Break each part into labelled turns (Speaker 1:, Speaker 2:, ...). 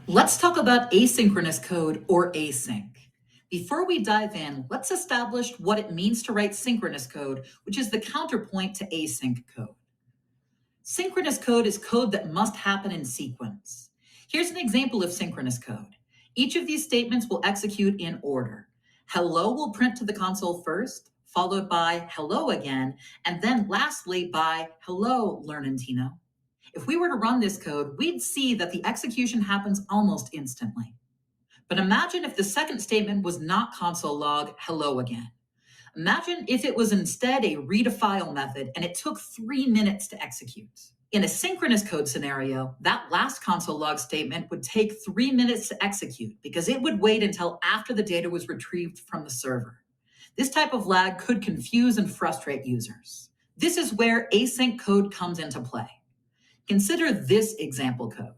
Speaker 1: Let's talk about asynchronous code, or async. Before we dive in, let's establish what it means to write synchronous code, which is the counterpoint to async code. Synchronous code is code that must happen in sequence. Here's an example of synchronous code. Each of these statements will execute in order. Hello will print to the console first, followed by hello again, and then lastly by hello, Learnantino. If we were to run this code, we'd see that the execution happens almost instantly. But imagine if the second statement was not console log hello again. Imagine if it was instead a read a file method and it took 3 minutes to execute. In a synchronous code scenario, that last console log statement would take 3 minutes to execute because it would wait until after the data was retrieved from the server. This type of lag could confuse and frustrate users. This is where async code comes into play. Consider this example code.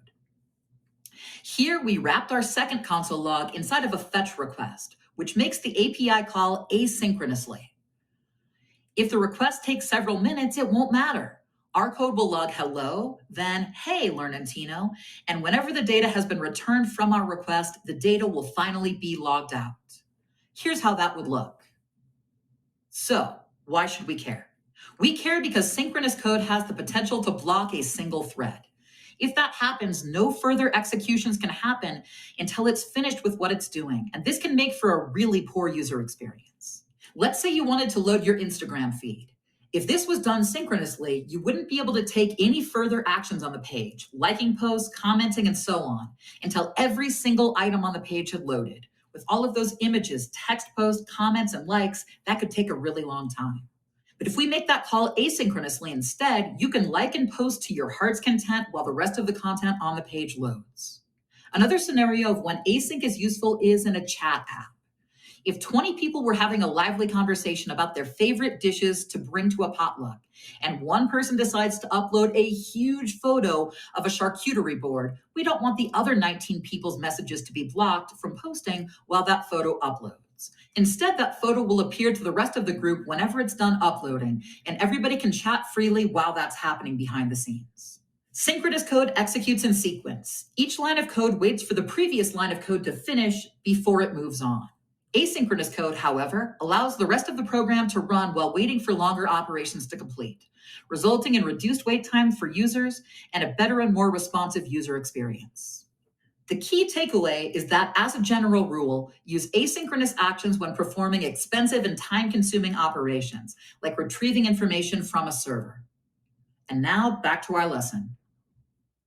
Speaker 1: Here we wrapped our second console log inside of a fetch request, which makes the API call asynchronously. If the request takes several minutes, it won't matter. Our code will log hello, then hey, Learnantino, and whenever the data has been returned from our request, the data will finally be logged out. Here's how that would look. So, why should we care? We care because synchronous code has the potential to block a single thread. If that happens, no further executions can happen until it's finished with what it's doing, and this can make for a really poor user experience. Let's say you wanted to load your Instagram feed. If this was done synchronously, you wouldn't be able to take any further actions on the page, liking posts, commenting, and so on, until every single item on the page had loaded. With all of those images, text posts, comments, and likes, that could take a really long time. But if we make that call asynchronously instead, you can like and post to your heart's content while the rest of the content on the page loads. Another scenario of when async is useful is in a chat app. If 20 people were having a lively conversation about their favorite dishes to bring to a potluck, and one person decides to upload a huge photo of a charcuterie board, we don't want the other 19 people's messages to be blocked from posting while that photo uploads. Instead, that photo will appear to the rest of the group whenever it's done uploading, and everybody can chat freely while that's happening behind the scenes. Synchronous code executes in sequence. Each line of code waits for the previous line of code to finish before it moves on. Asynchronous code, however, allows the rest of the program to run while waiting for longer operations to complete, resulting in reduced wait time for users and a better and more responsive user experience. The key takeaway is that, as a general rule, use asynchronous actions when performing expensive and time-consuming operations, like retrieving information from a server. And now, back to our lesson.